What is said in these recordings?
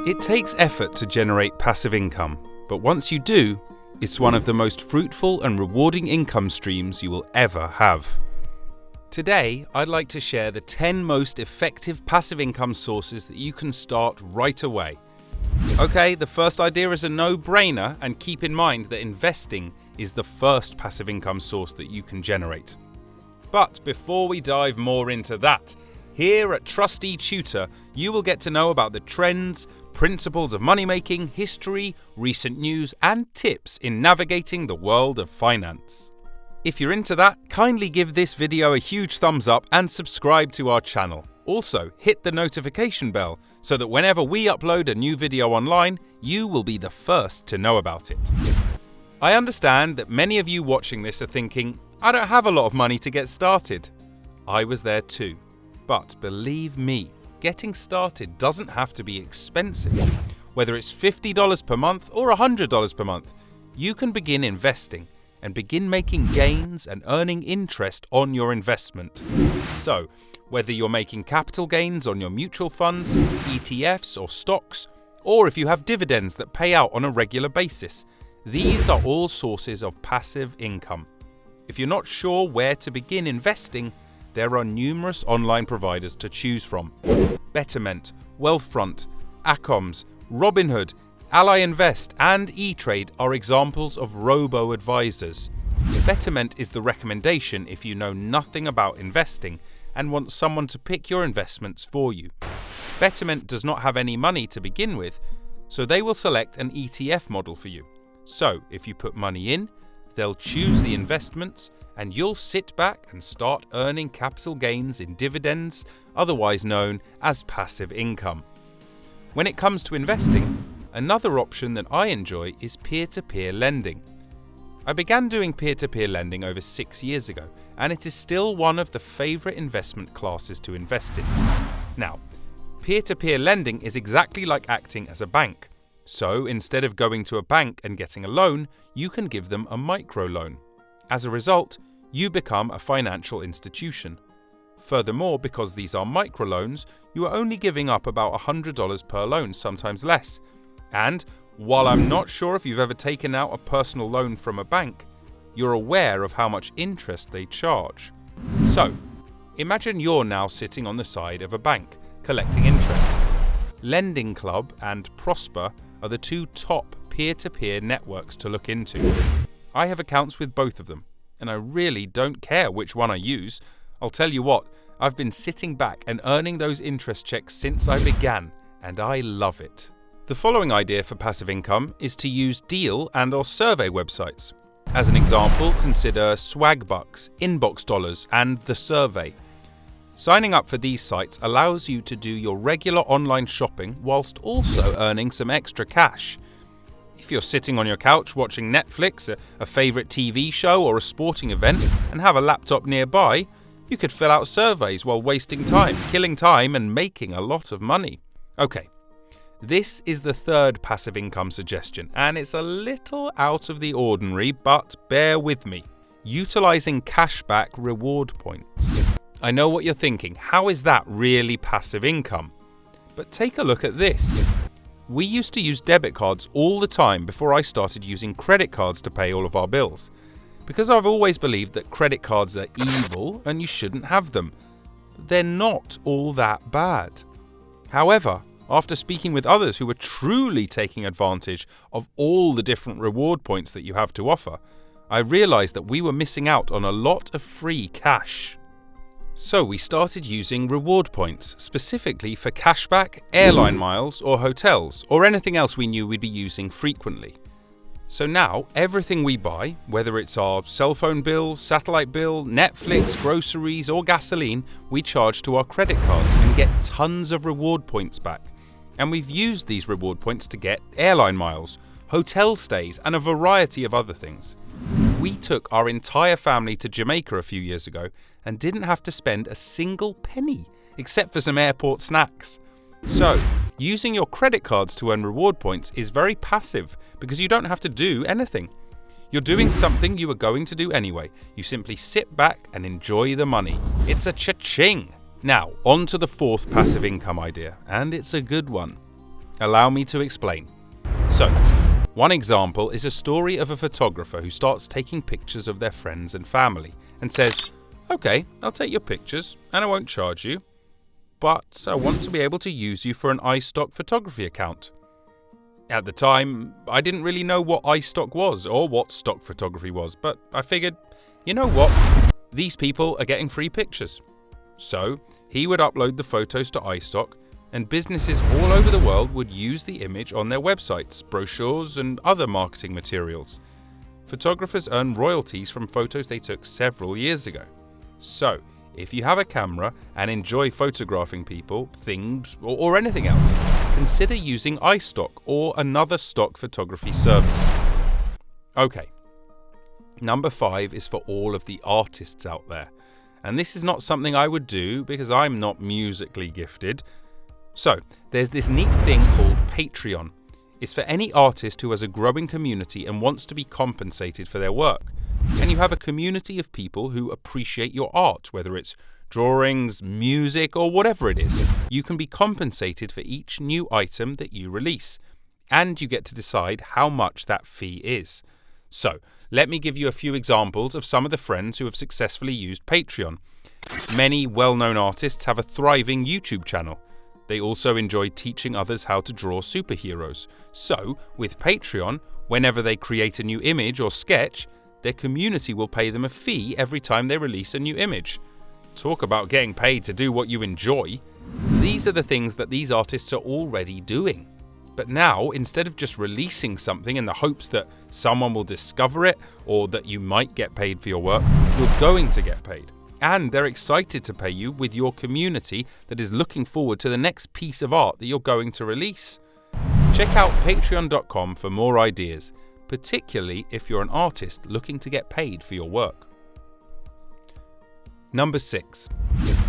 It takes effort to generate passive income, but once you do, it's one of the most fruitful and rewarding income streams you will ever have. Today, I'd like to share the 10 most effective passive income sources that you can start right away. Okay, the first idea is a no-brainer, and keep in mind that investing is the first passive income source that you can generate. But before we dive more into that, here at Trustee Tutor, you will get to know about the trends, principles of money-making, history, recent news, and tips in navigating the world of finance. If you're into that, kindly give this video a huge thumbs up and subscribe to our channel. Also, hit the notification bell so that whenever we upload a new video online, you will be the first to know about it. I understand that many of you watching this are thinking, I don't have a lot of money to get started. I was there too. But believe me, getting started doesn't have to be expensive. Whether it's $50 per month or $100 per month, you can begin investing and begin making gains and earning interest on your investment. So, whether you're making capital gains on your mutual funds, ETFs or stocks, or if you have dividends that pay out on a regular basis, these are all sources of passive income. If you're not sure where to begin investing, there are numerous online providers to choose from. Betterment, Wealthfront, Acoms, Robinhood, Ally Invest and E-Trade are examples of robo-advisors. Betterment is the recommendation if you know nothing about investing and want someone to pick your investments for you. Betterment does not have any money to begin with, so they will select an ETF model for you. So if you put money in, they'll choose the investments and you'll sit back and start earning capital gains in dividends, otherwise known as passive income. When it comes to investing, another option that I enjoy is peer-to-peer lending. I began doing peer-to-peer lending over 6 years ago, and it is still one of the favorite investment classes to invest in. Now, peer-to-peer lending is exactly like acting as a bank. So instead of going to a bank and getting a loan, you can give them a microloan. As a result, you become a financial institution. Furthermore, because these are microloans, you are only giving up about $100 per loan, sometimes less. And while I'm not sure if you've ever taken out a personal loan from a bank, you're aware of how much interest they charge. So, imagine you're now sitting on the side of a bank, collecting interest. Lending Club and Prosper are the two top peer-to-peer networks to look into. I have accounts with both of them, and I really don't care which one I use. I'll tell you what, I've been sitting back and earning those interest checks since I began, and I love it. The following idea for passive income is to use deal and/or survey websites. As an example, consider Swagbucks, Inbox Dollars, and The Survey. Signing up for these sites allows you to do your regular online shopping whilst also earning some extra cash. If you're sitting on your couch watching Netflix, a favourite TV show or a sporting event and have a laptop nearby, you could fill out surveys while wasting time, killing time and making a lot of money. Okay, this is the third passive income suggestion and it's a little out of the ordinary, but bear with me. Utilising cashback reward points. I know what you're thinking, how is that really passive income? But take a look at this. We used to use debit cards all the time before I started using credit cards to pay all of our bills. Because I've always believed that credit cards are evil and you shouldn't have them. They're not all that bad. However, after speaking with others who were truly taking advantage of all the different reward points that you have to offer, I realised that we were missing out on a lot of free cash. So we started using reward points, specifically for cashback, airline miles or hotels, or anything else we knew we'd be using frequently. So now, everything we buy, whether it's our cell phone bill, satellite bill, Netflix, groceries or gasoline, we charge to our credit cards and get tons of reward points back. And we've used these reward points to get airline miles, hotel stays and a variety of other things. We took our entire family to Jamaica a few years ago and didn't have to spend a single penny, except for some airport snacks. So, using your credit cards to earn reward points is very passive because you don't have to do anything. You're doing something you were going to do anyway. You simply sit back and enjoy the money. It's a cha-ching! Now, on to the fourth passive income idea, and it's a good one. Allow me to explain. So, one example is a story of a photographer who starts taking pictures of their friends and family and says, "Okay, I'll take your pictures and I won't charge you, but I want to be able to use you for an iStock photography account." At the time, I didn't really know what iStock was or what stock photography was, but I figured, you know what? These people are getting free pictures. So, he would upload the photos to iStock, and businesses all over the world would use the image on their websites, brochures, and other marketing materials. Photographers earn royalties from photos they took several years ago. So, if you have a camera and enjoy photographing people, things, or anything else, consider using iStock or another stock photography service. Okay, number 5 is for all of the artists out there. And this is not something I would do because I'm not musically gifted. So, there's this neat thing called Patreon. It's for any artist who has a growing community and wants to be compensated for their work. And you have a community of people who appreciate your art, whether it's drawings, music, or whatever it is. You can be compensated for each new item that you release. And you get to decide how much that fee is. So, let me give you a few examples of some of the friends who have successfully used Patreon. Many well-known artists have a thriving YouTube channel. They also enjoy teaching others how to draw superheroes. So, with Patreon, whenever they create a new image or sketch, their community will pay them a fee every time they release a new image. Talk about getting paid to do what you enjoy. These are the things that these artists are already doing. But now, instead of just releasing something in the hopes that someone will discover it or that you might get paid for your work, you're going to get paid. And they're excited to pay you with your community that is looking forward to the next piece of art that you're going to release. Check out patreon.com for more ideas, particularly if you're an artist looking to get paid for your work. Number 6.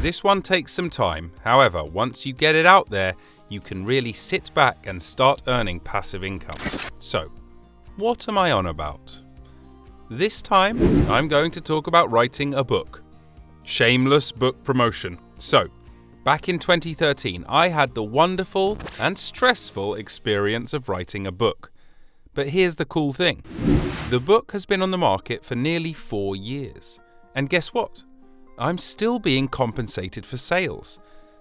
This one takes some time. However, once you get it out there, you can really sit back and start earning passive income. So, what am I on about? This time, I'm going to talk about writing a book. Shameless book promotion. So, back in 2013, I had the wonderful and stressful experience of writing a book. But here's the cool thing. The book has been on the market for nearly 4 years. And guess what? I'm still being compensated for sales.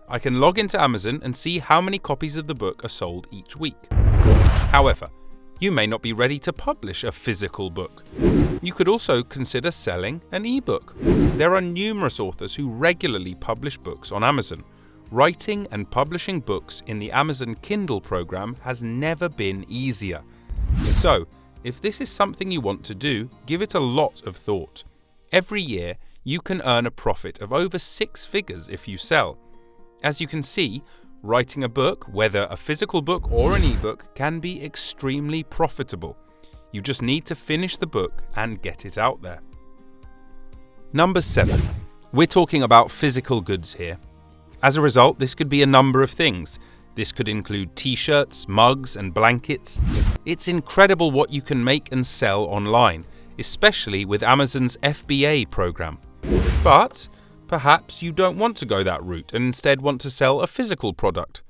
I can log into Amazon and see how many copies of the book are sold each week. However, you may not be ready to publish a physical book. You could also consider selling an ebook. There are numerous authors who regularly publish books on Amazon. Writing and publishing books in the Amazon Kindle program has never been easier. So, if this is something you want to do, give it a lot of thought. Every year, you can earn a profit of over 6 figures if you sell. As you can see, writing a book, whether a physical book or an ebook, can be extremely profitable. You just need to finish the book and get it out there. Number 7. We're talking about physical goods here. As a result, this could be a number of things. This could include t-shirts, mugs, and blankets. It's incredible what you can make and sell online, especially with Amazon's FBA program. But perhaps you don't want to go that route and instead want to sell a physical product.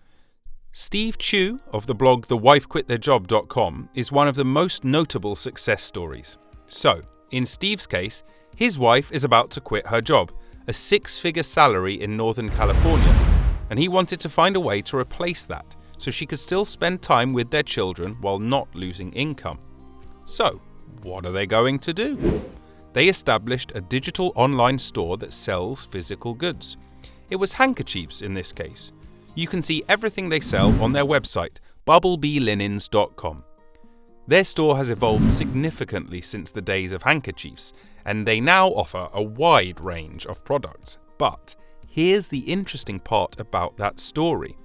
Steve Chu of the blog thewifequittheirjob.com is one of the most notable success stories. So, in Steve's case, his wife is about to quit her job, a 6-figure salary in Northern California, and he wanted to find a way to replace that so she could still spend time with their children while not losing income. So, what are they going to do? They established a digital online store that sells physical goods. It was handkerchiefs in this case. You can see everything they sell on their website, bubblebeelinens.com. Their store has evolved significantly since the days of handkerchiefs, and they now offer a wide range of products. But here's the interesting part about that story.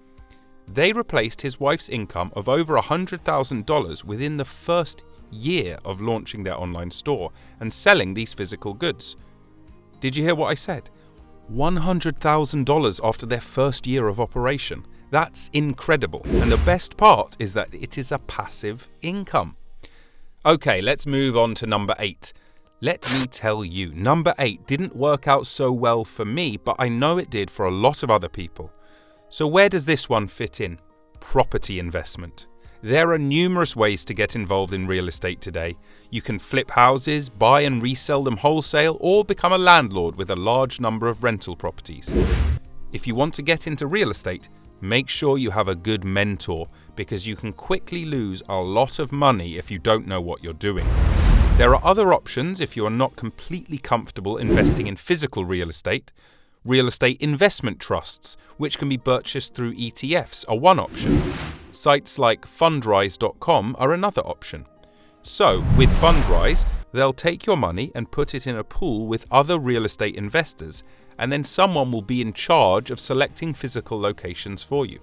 They replaced his wife's income of over $100,000 within the first year of launching their online store and selling these physical goods. Did you hear what I said? $100,000 after their first year of operation. That's incredible. And the best part is that it is a passive income. Okay, let's move on to number 8. Let me tell you, number 8 didn't work out so well for me, but I know it did for a lot of other people. So where does this one fit in? property investment. There are numerous ways to get involved in real estate today. You can flip houses, buy and resell them wholesale, or become a landlord with a large number of rental properties. If you want to get into real estate, make sure you have a good mentor, because you can quickly lose a lot of money if you don't know what you're doing. There are other options if you are not completely comfortable investing in physical real estate. Real estate investment trusts, which can be purchased through ETFs, are one option. Sites like Fundrise.com are another option. So, with Fundrise, they'll take your money and put it in a pool with other real estate investors, and then someone will be in charge of selecting physical locations for you.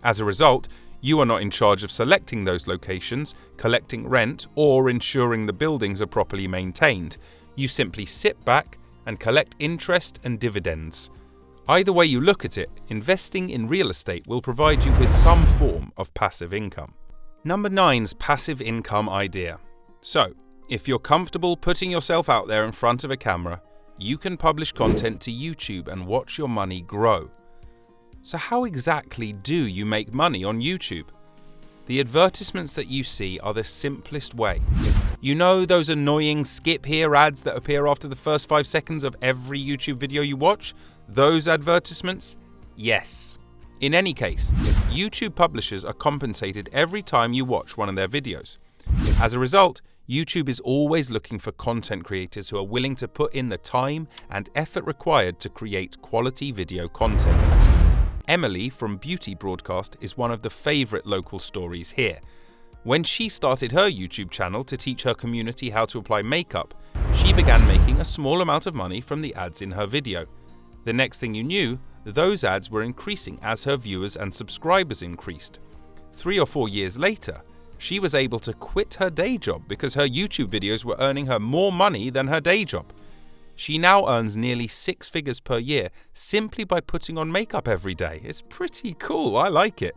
As a result, you are not in charge of selecting those locations, collecting rent, or ensuring the buildings are properly maintained. You simply sit back and collect interest and dividends. Either way you look at it, investing in real estate will provide you with some form of passive income. Number 9's passive income idea. So, if you're comfortable putting yourself out there in front of a camera, you can publish content to YouTube and watch your money grow. So how exactly do you make money on YouTube? The advertisements that you see are the simplest way. You know those annoying skip here ads that appear after the first 5 seconds of every YouTube video you watch? Those advertisements? Yes. In any case, YouTube publishers are compensated every time you watch one of their videos. As a result, YouTube is always looking for content creators who are willing to put in the time and effort required to create quality video content. Emily from Beauty Broadcast is one of the favourite local stories here. When she started her YouTube channel to teach her community how to apply makeup, she began making a small amount of money from the ads in her video. The next thing you knew, those ads were increasing as her viewers and subscribers increased. 3 or 4 years later, she was able to quit her day job because her YouTube videos were earning her more money than her day job. She now earns nearly 6 figures per year simply by putting on makeup every day. It's pretty cool, I like it.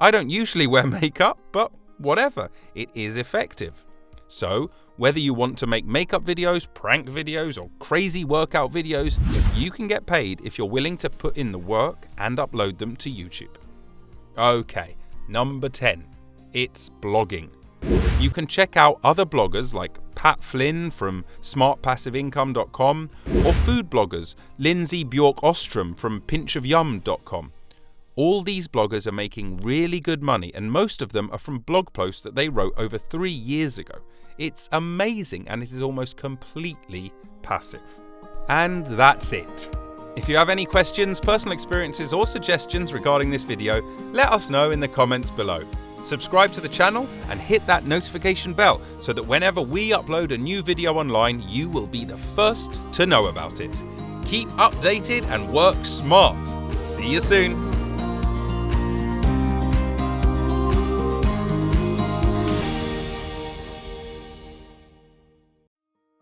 I don't usually wear makeup, but whatever, it is effective. So, whether you want to make makeup videos, prank videos, or crazy workout videos, you can get paid if you're willing to put in the work and upload them to YouTube. Okay, number 10. It's blogging. You can check out other bloggers like Pat Flynn from smartpassiveincome.com or food bloggers Lindsay Bjork-Ostrom from pinchofyum.com. All these bloggers are making really good money, and most of them are from blog posts that they wrote over 3 years ago. It's amazing, and it is almost completely passive. And that's it. If you have any questions, personal experiences, or suggestions regarding this video, let us know in the comments below. Subscribe to the channel and hit that notification bell so that whenever we upload a new video online, you will be the first to know about it. Keep updated and work smart. See you soon.